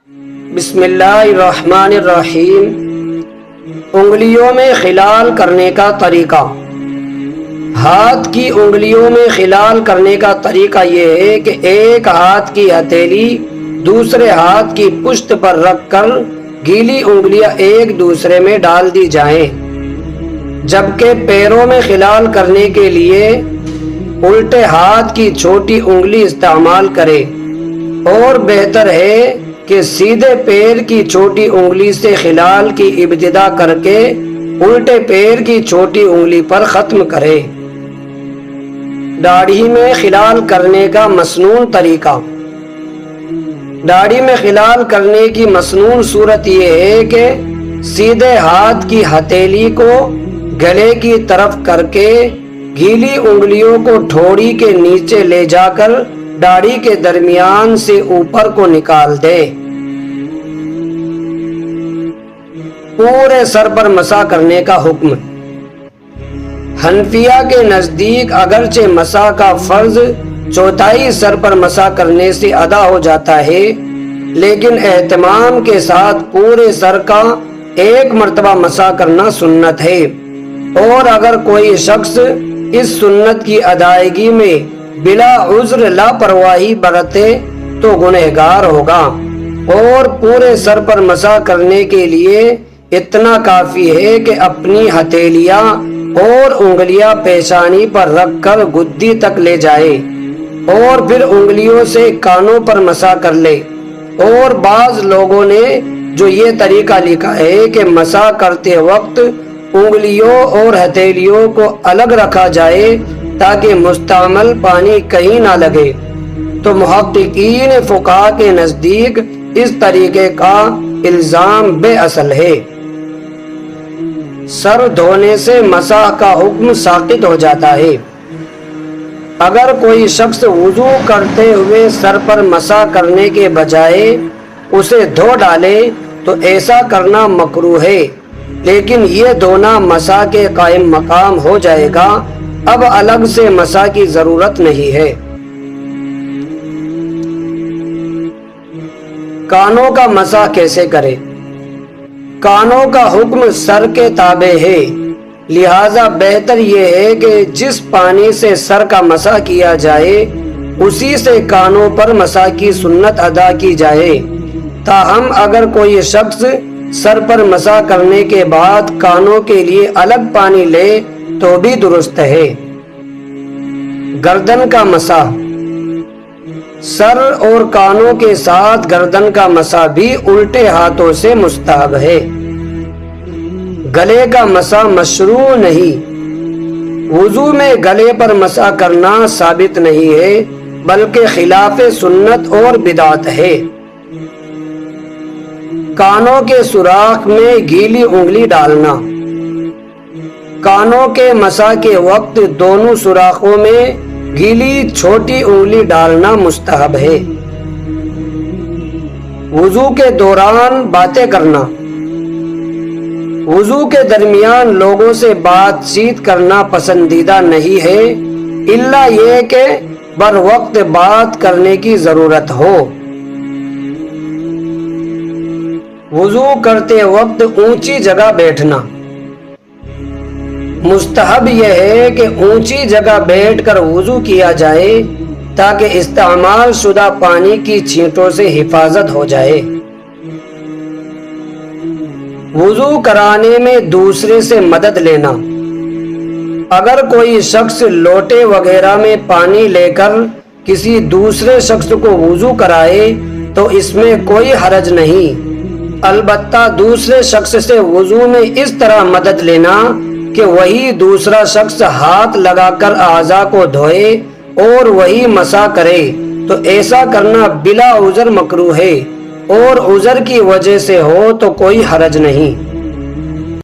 بسم اللہ الرحمن الرحیم۔ انگلیوں میں خلال کرنے کا طریقہ۔ ہاتھ کی انگلیوں میں خلال کرنے کا طریقہ یہ ہے کہ ایک ہاتھ کی ہتھیلی دوسرے ہاتھ کی پشت پر رکھ کر گیلی انگلیاں ایک دوسرے میں ڈال دی جائیں، جبکہ پیروں میں خلال کرنے کے لیے الٹے ہاتھ کی چھوٹی انگلی استعمال کرے، اور بہتر ہے کہ سیدھے پیر کی چھوٹی انگلی سے خلال کی ابتدا کر کے الٹے پیر کی چھوٹی انگلی پر ختم کرے۔ داڑھی میں خلال کرنے کا مسنون طریقہ۔ داڑھی میں خلال کرنے کی مسنون صورت یہ ہے کہ سیدھے ہاتھ کی ہتھیلی کو گلے کی طرف کر کے گیلی انگلیوں کو ٹھوڑی کے نیچے لے جا کر داڑھی کے درمیان سے اوپر کو نکال دے۔ پورے سر پر مسح کرنے کا حکم۔ حنفیہ کے نزدیک اگرچہ مسح کا فرض چوتھائی سر پر مسح کرنے سے ادا ہو جاتا ہے، لیکن اہتمام کے ساتھ پورے سر کا ایک مرتبہ مسح کرنا سنت ہے، اور اگر کوئی شخص اس سنت کی ادائیگی میں بلا عذر لاپرواہی برتے تو گنہگار ہوگا، اور پورے سر پر مسح کرنے کے لیے اتنا کافی ہے کہ اپنی ہتھیلیاں اور انگلیاں پیشانی پر رکھ کر گدی تک لے جائے، اور پھر انگلیوں سے کانوں پر مسح کر لے۔ اور بعض لوگوں نے جو یہ طریقہ لکھا ہے کہ مسح کرتے وقت انگلیوں اور ہتھیلیوں کو الگ رکھا جائے تاکہ مستعمل پانی کہیں نہ لگے، تو محققین فقہا کے نزدیک اس طریقے کا الزام بے اصل ہے۔ سر دھونے سے مسح کا حکم ساقط ہو جاتا ہے۔ اگر کوئی شخص وضو کرتے ہوئے سر پر مسح کرنے کے بجائے اسے دھو ڈالے تو ایسا کرنا مکروہ ہے، لیکن یہ دھونا مسح کے قائم مقام ہو جائے گا، اب الگ سے مسح کی ضرورت نہیں ہے۔ کانوں کا مسح کیسے کرے؟ کانوں کا حکم سر کے تابع ہے، لہذا بہتر یہ ہے کہ جس پانی سے سر کا مسح کیا جائے اسی سے کانوں پر مسح کی سنت ادا کی جائے۔ تاہم اگر کوئی شخص سر پر مسح کرنے کے بعد کانوں کے لیے الگ پانی لے تو بھی درست ہے۔ گردن کا مسح۔ سر اور کانوں کے ساتھ گردن کا مسح بھی الٹے ہاتھوں سے مستحب ہے۔ گلے کا مسح مشروع نہیں۔ وضو میں گلے پر مسح کرنا ثابت نہیں ہے، بلکہ خلاف سنت اور بدعت ہے۔ کانوں کے سوراخ میں گیلی انگلی ڈالنا۔ کانوں کے مسح کے وقت دونوں سوراخوں میں گیلی چھوٹی انگلی ڈالنا مستحب ہے۔ وضو کے دوران باتیں کرنا۔ وضو کے درمیان لوگوں سے بات چیت کرنا پسندیدہ نہیں ہے، الا یہ کہ بر وقت بات کرنے کی ضرورت ہو۔ وضو کرتے وقت اونچی جگہ بیٹھنا۔ مستحب یہ ہے کہ اونچی جگہ بیٹھ کر وضو کیا جائے تاکہ استعمال شدہ پانی کی چھینٹوں سے حفاظت ہو جائے۔ وضو کرانے میں دوسرے سے مدد لینا۔ اگر کوئی شخص لوٹے وغیرہ میں پانی لے کر کسی دوسرے شخص کو وضو کرائے تو اس میں کوئی حرج نہیں، البتہ دوسرے شخص سے وضو میں اس طرح مدد لینا کہ وہی دوسرا شخص ہاتھ لگا کر اعضاء کو دھوئے اور وہی مسح کرے تو ایسا کرنا بلا عذر مکروہ ہے، اور عذر کی وجہ سے ہو تو کوئی حرج نہیں۔